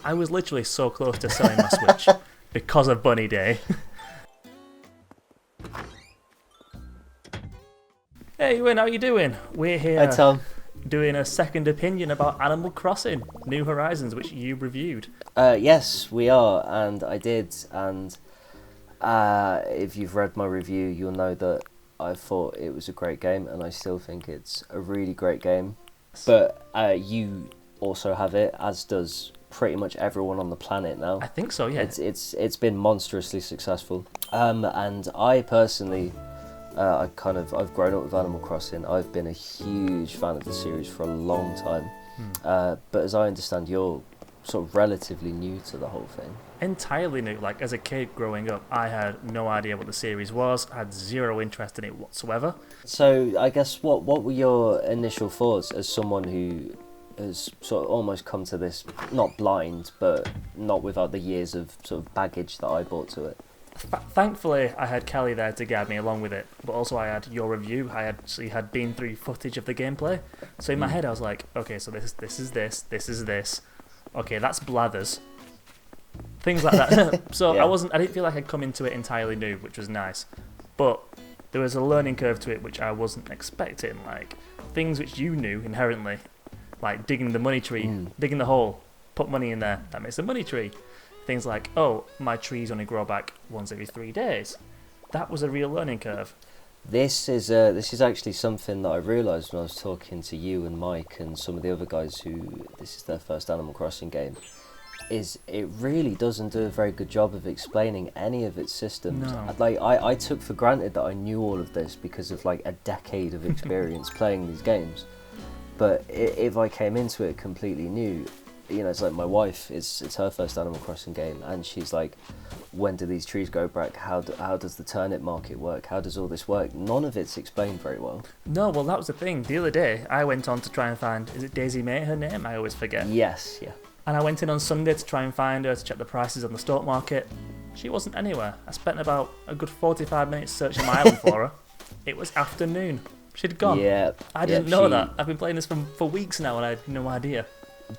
I was literally so close to selling my Switch because of Bunny Day. Hey Ewan, how you doing? We're here Hi Tom. doing a second opinion about Animal Crossing New Horizons, which you reviewed. Yes, we are, and I did, and if you've read my review, you'll know that I thought it was a great game, and I still think it's a really great game. But you also have it, as does pretty much everyone on the planet now. I think so, yeah. It's been monstrously successful, and I personally. I've grown up with Animal Crossing. I've been a huge fan of the series for a long time. But as I understand, you're sort of relatively new to the whole thing. Entirely new. Like, as a kid growing up, I had no idea what the series was. I had zero interest in it whatsoever. So I guess what were your initial thoughts as someone who has sort of almost come to this, not blind, but not without the years of sort of baggage that I brought to it? Thankfully, I had Kelly there to guide me along with it, but also I had your review. I actually had been through footage of the gameplay, so in my head I was like, okay, so this is this. Okay, that's Blathers. Things like that. So Yeah. I didn't feel like I'd come into it entirely new, which was nice. But there was a learning curve to it which I wasn't expecting. Like things which you knew inherently, like digging the money tree, digging the hole, put money in there. That makes a money tree. Things like, oh, my trees only grow back once every 3 days. That was a real learning curve. This is actually something that I realised when I was talking to you and Mike and some of the other guys who this is their first Animal Crossing game. Is it really doesn't do a very good job of explaining any of its systems. No. I took for granted that I knew all of this because of like a decade of experience playing these games. But if I came into it completely new, you know, it's like my wife, it's her first Animal Crossing game, and she's like, when do these trees grow back? How does the turnip market work? How does all this work? None of it's explained very well. No, well, that was the thing. The other day, I went on to try and find, is it Daisy May, her name? I always forget. Yes, yeah. And I went in on Sunday to try and find her, to check the prices on the stock market. She wasn't anywhere. I spent about a good 45 minutes searching my island for her. It was afternoon. She'd gone. Yeah. I didn't know that. I've been playing this for weeks now and I had no idea.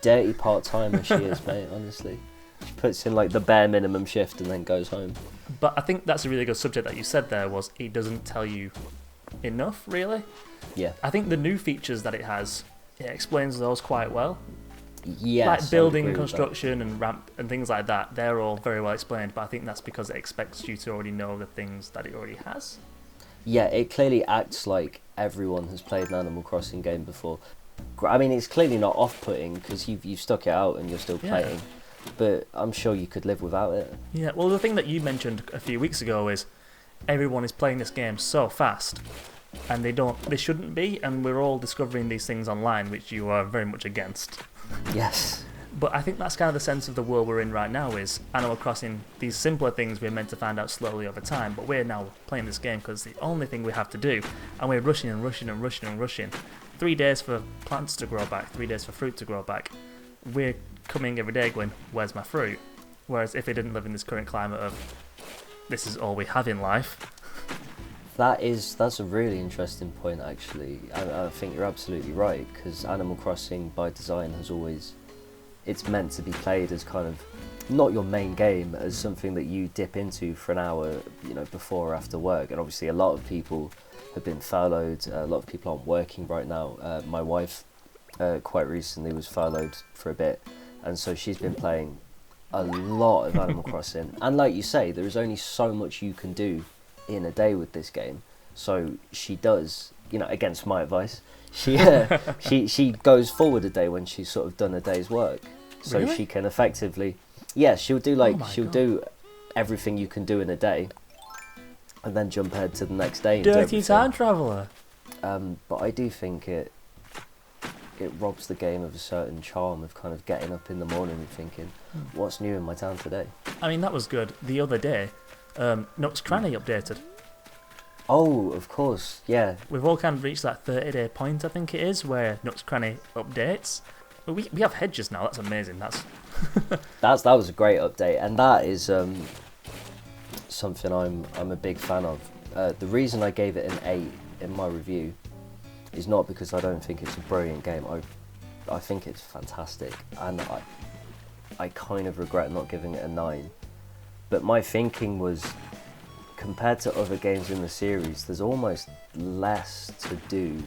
Dirty part-timer she is, mate, honestly. She puts in like the bare minimum shift and then goes home. But I think that's a really good subject that you said there, was it doesn't tell you enough, really. Yeah. I think the new features that it has, it explains those quite well. Yes. Like building, construction and ramp and things like that, they're all very well explained, but I think that's because it expects you to already know the things that it already has. Yeah, it clearly acts like everyone has played an Animal Crossing game before. I mean, it's clearly not off-putting because you've stuck it out and you're still playing, but I'm sure you could live without it. Yeah, well, the thing that you mentioned a few weeks ago is everyone is playing this game so fast, and they shouldn't be, and we're all discovering these things online, which you are very much against. Yes. But I think that's kind of the sense of the world we're in right now, is Animal Crossing, these simpler things we're meant to find out slowly over time, but we're now playing this game because it's the only thing we have to do, and we're rushing and rushing and rushing and rushing. 3 days for plants to grow back, 3 days for fruit to grow back. We're coming every day going, where's my fruit? Whereas if we didn't live in this current climate of, this is all we have in life. That's a really interesting point, actually. I think you're absolutely right, because Animal Crossing by design it's meant to be played as kind of not your main game, as something that you dip into for an hour, you know, before or after work. And obviously a lot of people have been furloughed, a lot of people aren't working right now. My wife quite recently was furloughed for a bit, and so she's been playing a lot of Animal Crossing. And like you say, there is only so much you can do in a day with this game. So she does, you know, against my advice, she goes forward a day when she's sort of done a day's work. So Really? she can effectively, she'll do do everything you can do in a day, and then jump ahead to the next day. Dirty time traveller. But I do think it robs the game of a certain charm of kind of getting up in the morning and thinking, what's new in my town today? I mean, that was good. The other day, Nook's Cranny updated. Oh, of course, yeah. We've all kind of reached that 30-day point, I think it is, where Nook's Cranny updates. We have hedges now, that's amazing. That was a great update, and that is something I'm a big fan of. The reason I gave it an 8 in my review is not because I don't think it's a brilliant game. I think it's fantastic, and I kind of regret not giving it a 9. But my thinking was, compared to other games in the series, there's almost less to do,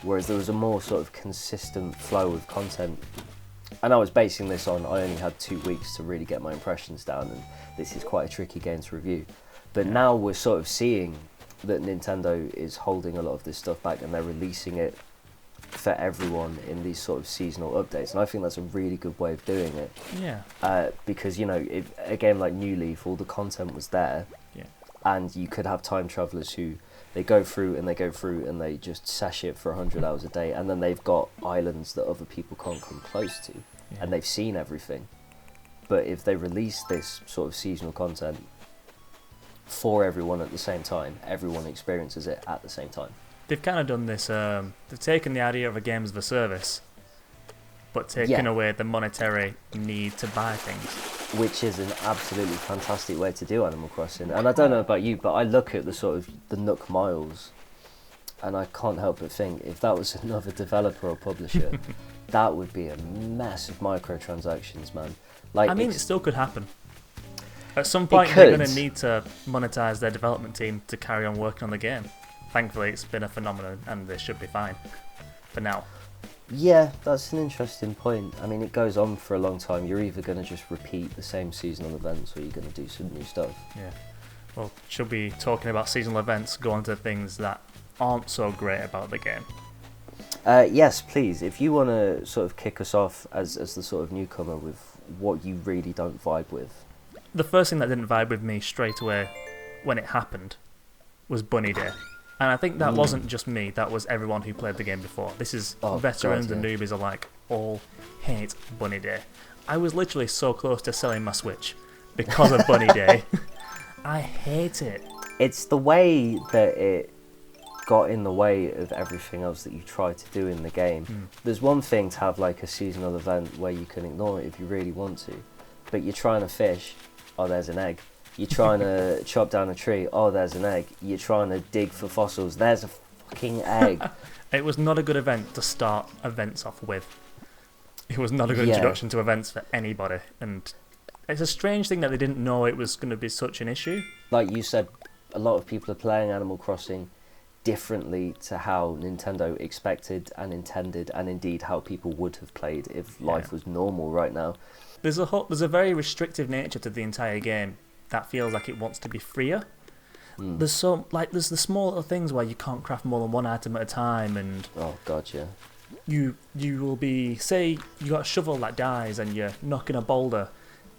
whereas there was a more sort of consistent flow of content. And I was basing this on, I only had 2 weeks to really get my impressions down, and this is quite a tricky game to review. But now we're sort of seeing that Nintendo is holding a lot of this stuff back, and they're releasing it for everyone in these sort of seasonal updates, and I think that's a really good way of doing it. Yeah. Because, you know, if a game like New Leaf, all the content was there, and you could have time travelers who they go through and they just sesh it for 100 hours a day, and then they've got islands that other people can't come close to, and they've seen everything. But if they release this sort of seasonal content for everyone at the same time, everyone experiences it at the same time. They've kind of done this, they've taken the idea of a game as a service, but taken away the monetary need to buy things. Which is an absolutely fantastic way to do Animal Crossing. And I don't know about you, but I look at the sort of the Nook Miles, and I can't help but think, if that was another developer or publisher, that would be a mess of microtransactions, man. Like, I mean, it still could happen. At some point, they're going to need to monetize their development team to carry on working on the game. Thankfully, it's been a phenomenon, and they should be fine for now. Yeah, that's an interesting point. I mean, it goes on for a long time. You're either going to just repeat the same seasonal events, or you're going to do some new stuff. Yeah. Well, should we, talking about seasonal events, go on to things that aren't so great about the game? Yes, please. If you want to sort of kick us off as the sort of newcomer with what you really don't vibe with. The first thing that didn't vibe with me straight away when it happened was Bunny Day. And I think that wasn't just me, that was everyone who played the game before. This is veterans and newbies alike all hate Bunny Day. I was literally so close to selling my Switch because of Bunny Day. I hate it. It's the way that it got in the way of everything else that you try to do in the game. There's one thing to have like a seasonal event where you can ignore it if you really want to, but you're trying to fish, oh, there's an egg. You're trying to chop down a tree, oh, there's an egg. You're trying to dig for fossils, there's a fucking egg. It was not a good event to start events off with. It was not a good introduction to events for anybody, and it's a strange thing that they didn't know it was going to be such an issue. Like you said, a lot of people are playing Animal Crossing differently to how Nintendo expected and intended, and indeed how people would have played if life was normal right now. There's a very restrictive nature to the entire game that feels like it wants to be freer. There's the small little things where you can't craft more than one item at a time, and oh god, yeah. You will be, say you got a shovel that dies and you're knocking a boulder,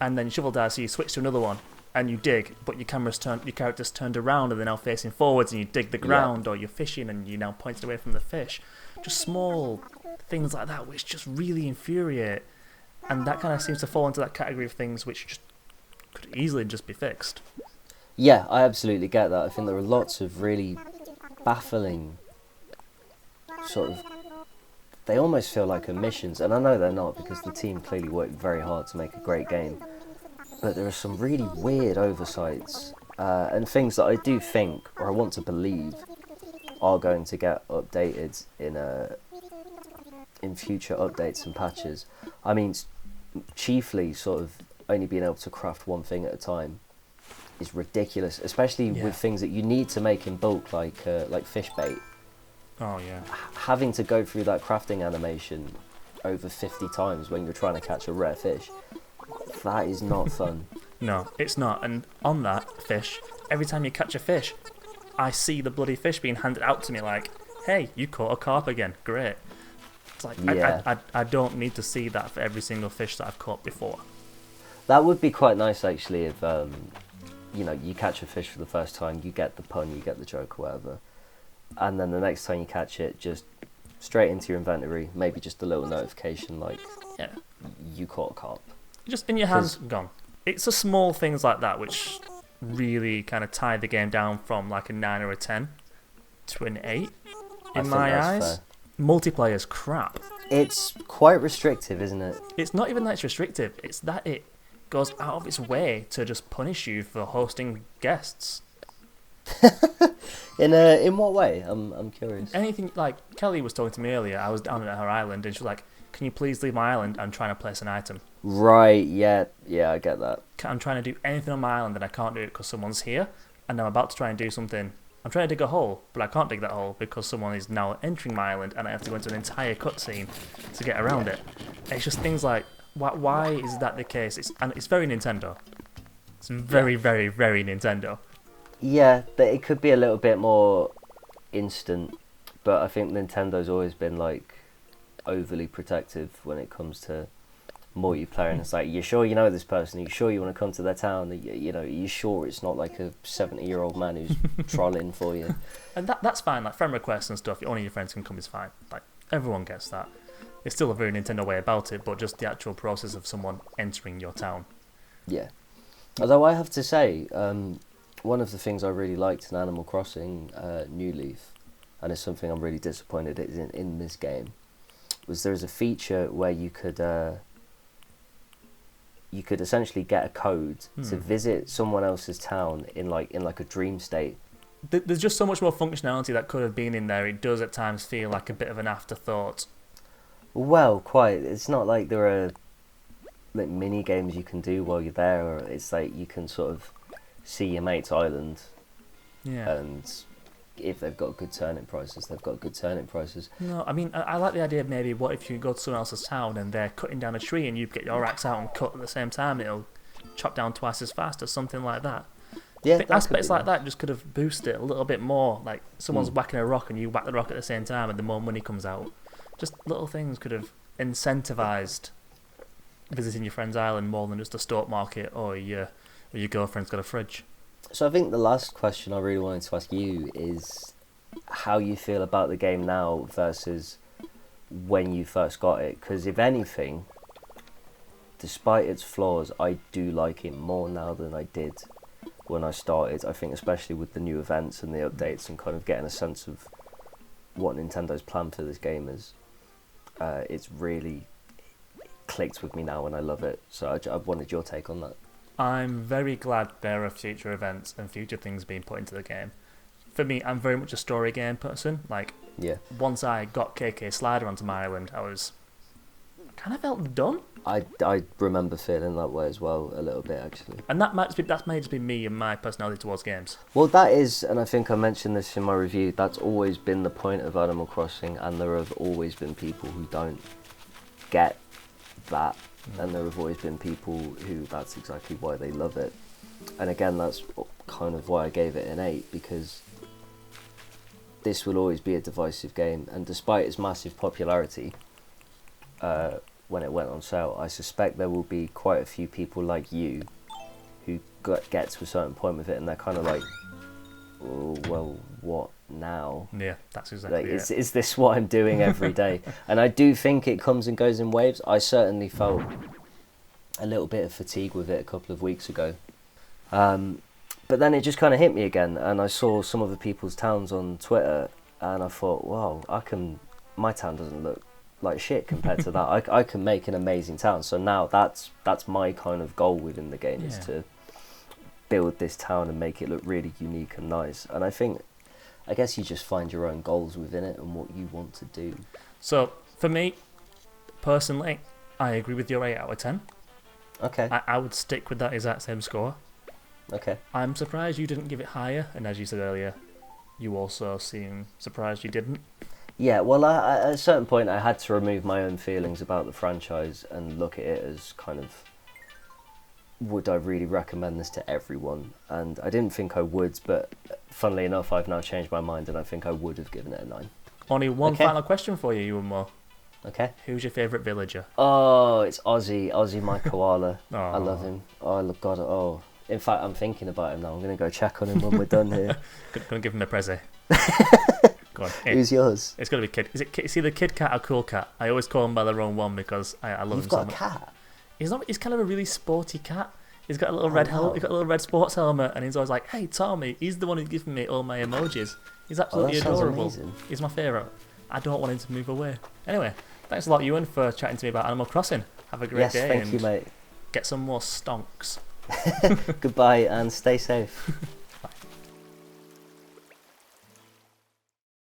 and then shovel dies, so you switch to another one and you dig, but your character's turned around and they're now facing forwards, and you dig the ground, or you're fishing and you're now pointed away from the fish. Just small things like that which just really infuriate, and that kind of seems to fall into that category of things which just could easily just be fixed. Yeah, I absolutely get that. I think there are lots of really baffling sort of, they almost feel like omissions, and I know they're not because the team clearly worked very hard to make a great game, but there are some really weird oversights and things that I do think, or I want to believe, are going to get updated in future updates and patches. I mean, chiefly sort of only being able to craft one thing at a time is ridiculous, especially with things that you need to make in bulk, like fish bait. Oh yeah. Having to go through that crafting animation over 50 times when you're trying to catch a rare fish, that is not fun. No, it's not. And on that fish, every time you catch a fish, I see the bloody fish being handed out to me like, hey, you caught a carp again, great. It's like, I don't need to see that for every single fish that I've caught before. That would be quite nice actually if, you catch a fish for the first time, you get the pun, you get the joke or whatever, and then the next time you catch it, just straight into your inventory, maybe just a little notification like, you caught a carp. Just in your hands, gone. It's the small things like that which really kind of tie the game down from like a 9 or a 10 to an 8 in my eyes. Fair. Multiplayer's crap. It's quite restrictive, isn't it? It's not even that it's restrictive, it's that it goes out of its way to just punish you for hosting guests. In what way? I'm curious. Anything, like Kelly was talking to me earlier, I was down at her island and she was like, can you please leave my island? I'm trying to place an item. Right, yeah, I get that. I'm trying to do anything on my island and I can't do it because someone's here, and I'm about to try and do something. I'm trying to dig a hole, but I can't dig that hole because someone is now entering my island and I have to go into an entire cutscene to get around it. It's just things like, why is that the case? And it's very Nintendo. It's very, very, very Nintendo. Yeah, it could be a little bit more instant, but I think Nintendo's always been like overly protective when it comes to multiplayer, and it's like, you sure you know this person? Are you sure you want to come to their town? Are you sure it's not like a 70-year-old man who's trolling for you? And that's fine, like friend requests and stuff, only your friends can come is fine. Like, everyone gets that. It's still a very Nintendo way about it, but just the actual process of someone entering your town. Yeah. Although I have to say, one of the things I really liked in Animal Crossing New Leaf, and it's something I'm really disappointed is in this game, was there's a feature where you could essentially get a code to visit someone else's town in like a dream state. There's just so much more functionality that could have been in there. It does at times feel like a bit of an afterthought. Well, quite. It's not like there are like mini games you can do while you're there, or it's like you can sort of see your mate's island. Yeah. And if they've got good turnip prices, they've got good turnip prices. No, I mean, I like the idea of maybe what if you go to someone else's town and they're cutting down a tree and you get your axe out and cut at the same time, it'll chop down twice as fast or something like that. Yeah, aspects like that just could have boosted it a little bit more. Like someone's whacking a rock and you whack the rock at the same time, and the more money comes out. Just little things could have incentivized visiting your friend's island more than just a stock market or your girlfriend's got a fridge. So I think the last question I really wanted to ask you is how you feel about the game now versus when you first got it. Because if anything, despite its flaws, I do like it more now than I did when I started. I think especially with the new events and the updates and kind of getting a sense of what Nintendo's plan for this game is, it's really clicked with me now and I love it. So I wanted your take on that. I'm very glad there are future events and future things being put into the game. For me, I'm very much a story game person. Like, yeah. Once I got KK Slider onto my island, I kind of felt done. I remember feeling that way as well, a little bit actually. And that may just be me and my personality towards games. Well, that is, and I think I mentioned this in my review, that's always been the point of Animal Crossing, and there have always been people who don't get that. And there have always been people who that's exactly why they love it. And again, that's kind of why I gave it an 8, because this will always be a divisive game. And despite its massive popularity, when it went on sale, I suspect there will be quite a few people like you who get to a certain point with it and they're kind of like, oh, well, what now? Yeah, that's exactly it. Is this what I'm doing every day? And I do think it comes and goes in waves. I certainly felt a little bit of fatigue with it a couple of weeks ago. But then it just kind of hit me again, and I saw some of the people's towns on Twitter, and I thought, wow, my town doesn't look like shit compared to that. I can make an amazing town. So now that's my kind of goal within the game, is to build this town and make it look really unique and nice. And I guess you just find your own goals within it and what you want to do. So for me, personally, I agree with your 8 out of 10. Okay. I would stick with that exact same score. Okay. I'm surprised you didn't give it higher, and as you said earlier, you also seem surprised you didn't. Yeah, well, at a certain point I had to remove my own feelings about the franchise and look at it as kind of, would I really recommend this to everyone? And I didn't think I would, but funnily enough, I've now changed my mind and I think I would have given it a 9. Only one final question for you, Ewan Moore. Okay. Who's your favourite villager? Oh, it's Ozzy. Ozzy, my koala. Oh. I love him. Oh, God. Oh. In fact, I'm thinking about him now. I'm going to go check on him when we're done here. Gonna give him a prezi. Go on. Who's yours? It's got to be Kid. Is either Kid Cat or Cool Cat? I always call him by the wrong one because I love him so much. You've got a cat? He's kind of a really sporty cat. He's got a little red helmet. He's got a little red sports helmet, and he's always like, "Hey, Tommy." He's the one who's giving me all my emojis. He's absolutely adorable. Amazing. He's my favourite. I don't want him to move away. Anyway, thanks a lot, Ewan, for chatting to me about Animal Crossing. Have a great day. Yes, thank you, mate. Get some more stonks. Goodbye and stay safe.